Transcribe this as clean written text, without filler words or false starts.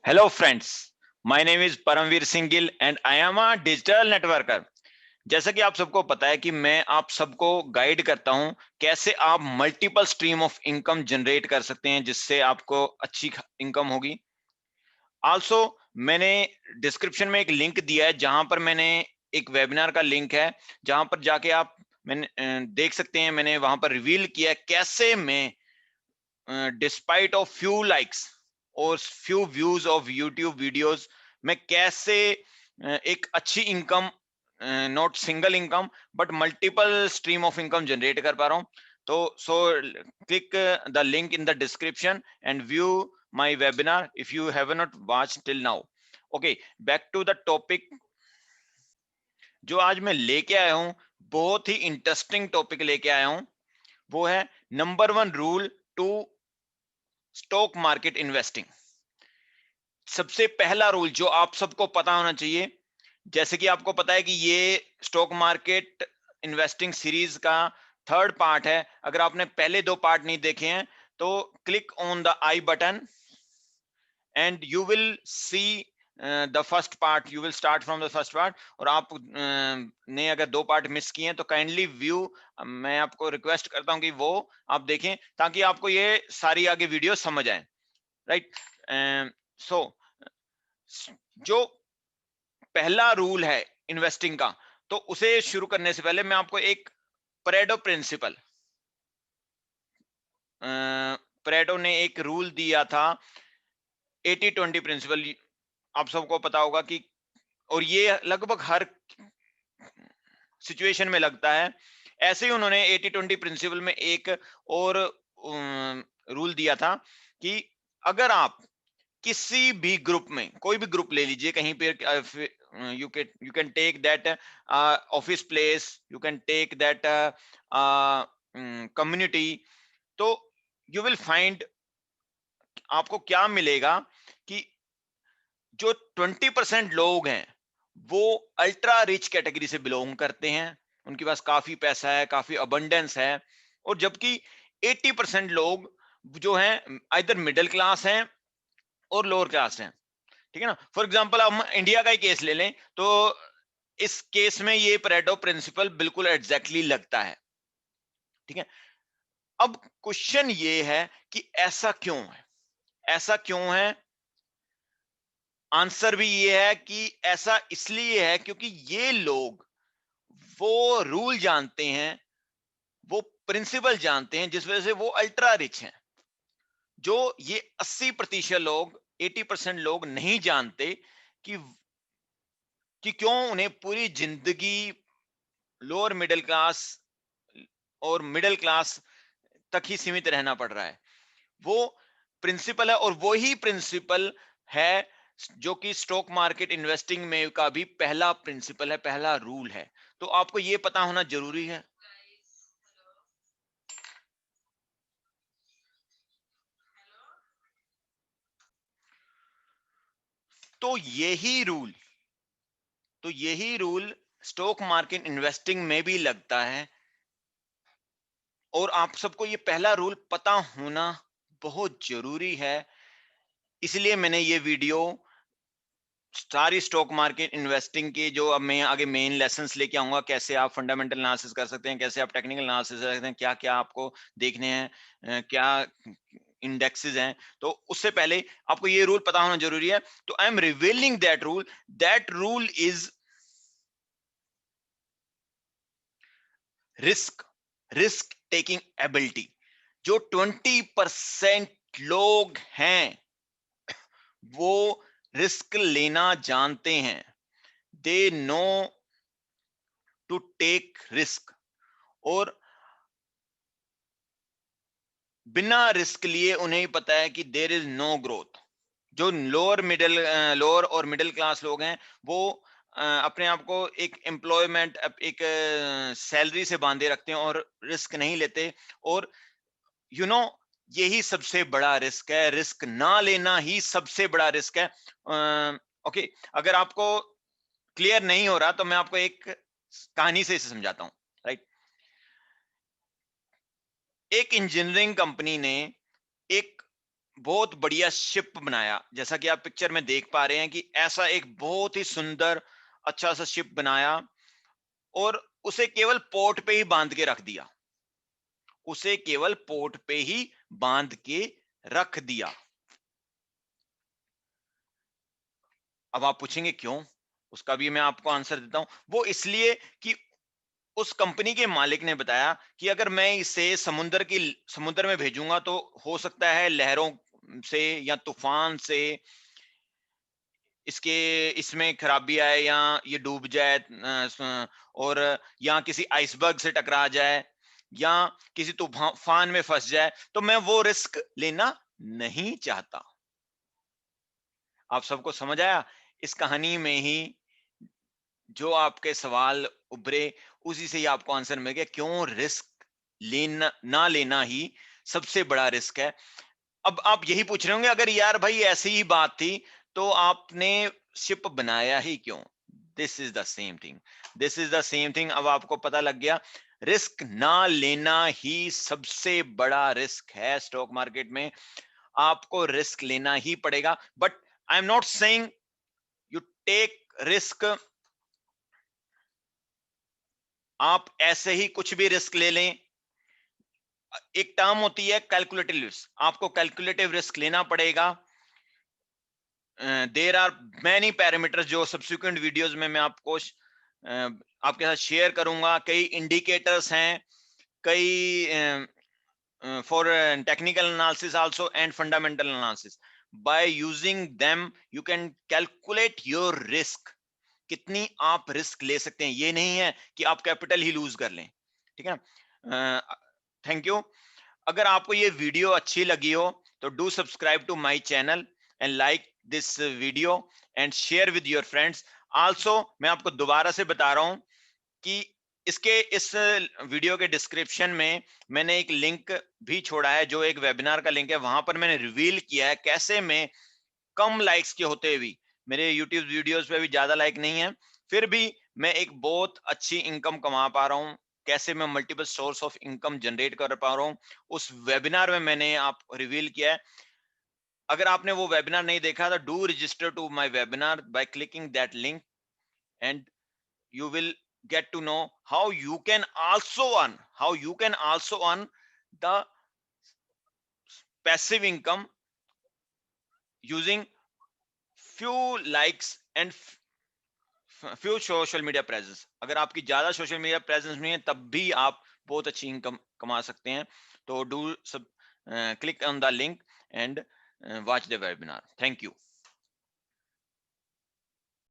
Hello friends, my name is Paramvir Singh Gill and I am a digital networker। जैसा कि आप सबको पता है कि मैं आप सबको गाइड करता हूं कैसे आप multiple stream of income generate कर सकते हैं जिससे आपको अच्छी इनकम होगी। आल्सो मैंने डिस्क्रिप्शन में एक लिंक दिया है जहां पर मैंने एक वेबिनार का लिंक है जहां पर जाके आप मैंने देख सकते हैं। मैंने वहां पर रिवील किया है कैसे मैं डिस्पाइट ऑफ फ्यू लाइक्स और few views of YouTube videos मैं कैसे एक अच्छी income, not single income but multiple stream of income generate कर पा रहा हूं। तो so click the link in the description and view my webinar if you have not watch till now. Okay, back to the topic. जो आज मैं लेके आया हूं बहुत ही इंटरेस्टिंग टॉपिक लेके आया हूं। वो है number 1 rule to stock market investing. सबसे पहला रूल जो आप सबको पता होना चाहिए, जैसे कि आपको पता है कि ये स्टॉक मार्केट इन्वेस्टिंग सीरीज का थर्ड पार्ट है। अगर आपने पहले दो पार्ट नहीं देखे हैं तो click on the I button and you will see the first part. You will start from the first part. और आप ने अगर दो पार्ट मिस किए हैं तो काइंडली व्यू, मैं आपको रिक्वेस्ट करता हूं कि वो आप देखें ताकि आपको ये सारी आगे वीडियो समझ आए। राइट। सो जो पहला रूल है इन्वेस्टिंग का, तो उसे शुरू करने से पहले मैं आपको एक परेटो प्रिंसिपल, परेटो ने एक रूल दिया था 80-20 प्रिंसिपल। आप सबको पता होगा कि, और ये लगभग हर सिचुएशन में लगता है। ऐसे ही उन्होंने 80-20 प्रिंसिपल में एक और रूल दिया था कि अगर आप किसी भी ग्रुप में, कोई भी ग्रुप ले लीजिए कहीं पे, you can take that office place, you can take that community, तो यू विल फाइंड, आपको क्या मिलेगा कि जो 20% लोग हैं वो अल्ट्रा रिच कैटेगरी से बिलोंग करते हैं, उनके पास काफी पैसा है, काफी अबंडेंस है। और जबकि 80% लोग जो हैं इधर मिडिल क्लास हैं और लोअर क्लास हैं। ठीक है ना। फॉर एग्जाम्पल हम इंडिया का ही केस ले लें तो इस केस में ये परेटो प्रिंसिपल बिल्कुल एग्जैक्टली लगता है। ठीक है। अब क्वेश्चन ये है कि ऐसा क्यों है, ऐसा क्यों है। आंसर भी ये है कि ऐसा इसलिए है क्योंकि ये लोग वो रूल जानते हैं, वो प्रिंसिपल जानते हैं जिस वजह से वो अल्ट्रा रिच हैं। जो ये 80% लोग, 80% लोग नहीं जानते कि क्यों उन्हें पूरी जिंदगी लोअर मिडिल क्लास और मिडिल क्लास तक ही सीमित रहना पड़ रहा है। वो प्रिंसिपल है, और वही प्रिंसिपल है जो कि स्टॉक मार्केट इन्वेस्टिंग में का भी पहला प्रिंसिपल है, पहला रूल है। तो आपको ये पता होना जरूरी है। तो यही रूल, तो यही रूल स्टॉक मार्केट इन्वेस्टिंग में भी लगता है। और आप सबको ये पहला रूल पता होना बहुत जरूरी है। इसलिए मैंने ये वीडियो सारी स्टॉक मार्केट इन्वेस्टिंग की, जो अब मैं आगे मेन लेसंस लेके आऊंगा, कैसे आप फंडामेंटल एनालिसिस कर सकते हैं, कैसे आप टेक्निकल एनालिसिस कर सकते हैं, क्या क्या आपको देखने हैं, क्या इंडेक्सेस हैं। तो उससे पहले आपको ये रूल पता होना जरूरी है। तो I am revealing that rule. That rule is risk, risk taking ability. जो 20% लोग हैं वो रिस्क लेना जानते हैं। They know to take risk. और बिना रिस्क लिए उन्हें पता है कि देयर इज नो ग्रोथ। जो लोअर और मिडिल क्लास लोग हैं वो अपने आप को एक एम्प्लॉयमेंट, एक सैलरी से बांधे रखते हैं और रिस्क नहीं लेते। और यू नो यही सबसे बड़ा रिस्क है, रिस्क ना लेना ही सबसे बड़ा रिस्क है। ओके, अगर आपको क्लियर नहीं हो रहा तो मैं आपको एक कहानी से इसे समझाता हूं। राइट। एक इंजीनियरिंग कंपनी ने एक बहुत बढ़िया शिप बनाया, जैसा कि आप पिक्चर में देख पा रहे हैं कि ऐसा एक बहुत ही सुंदर अच्छा सा शिप बनाया और उसे केवल पोर्ट पे ही बांध के रख दिया। उसे केवल पोर्ट पे ही बांध के रख दिया। अब आप पूछेंगे क्यों? उसका भी मैं आपको आंसर देता हूं। वो इसलिए कि उस कंपनी के मालिक ने बताया कि अगर मैं इसे समुद्र में भेजूंगा तो हो सकता है लहरों से या तूफान से इसके इसमें खराबी आए या ये डूब जाए, और या किसी आइसबर्ग से टकरा जाए या किसी तूफान में फंस जाए, तो मैं वो रिस्क लेना नहीं चाहता। आप सबको समझ आया? इस कहानी में ही जो आपके सवाल उभरे उसी से ही आपको आंसर मिल गया, क्यों रिस्क लेना ना लेना ही सबसे बड़ा रिस्क है। अब आप यही पूछ रहे होंगे, अगर यार भाई ऐसी ही बात थी तो आपने शिप बनाया ही क्यों? This is the same thing. This is the same thing. अब आपको पता लग गया, रिस्क ना लेना ही सबसे बड़ा रिस्क है स्टॉक मार्केट में। आपको रिस्क लेना ही पड़ेगा, but I am not saying you take risk, आप ऐसे ही कुछ भी रिस्क ले लें। एक टर्म होती है कैलकुलेटिव रिस्क, आपको कैलकुलेटिव रिस्क लेना पड़ेगा। देर आर मैनी पैरामीटर्स जो सब्सिक्वेंट वीडियोस में मैं आपको आपके साथ शेयर करूंगा। कई इंडिकेटर्स हैं, कई for technical analysis also and fundamental analysis. By using them you can calculate your risk. कितनी आप रिस्क ले सकते हैं, ये नहीं है कि आप कैपिटल ही लूज कर लें। ठीक है। Thank you. अगर आपको ये वीडियो अच्छी लगी हो तो do subscribe to my channel and like this video and share with your friends. Also मैं आपको दोबारा से बता रहा हूं कि इस वीडियो के डिस्क्रिप्शन में मैंने एक लिंक भी छोड़ा है, जो एक वेबिनार का लिंक है। वहां पर मैंने रिवील किया है कैसे मैं कम लाइक्स के होते हुए, मेरे यूट्यूब वीडियोस पे भी ज्यादा लाइक नहीं है, फिर भी मैं एक बहुत अच्छी इनकम कमा पा रहा हूँ। कैसे मैं multiple source of income generate कर पा रहा हूँ, उस वेबिनार में मैंने आप रिवील किया है। अगर आपने वो वेबिनार नहीं देखा तो do register to my webinar by clicking that link and you will get to know how you can also earn the passive income using few likes and few social media presence। अगर आपकी ज्यादा social media presence नहीं है तब भी आप बहुत अच्छी इनकम कमा सकते हैं। तो डू सब click on the link and watch the webinar। Thank you।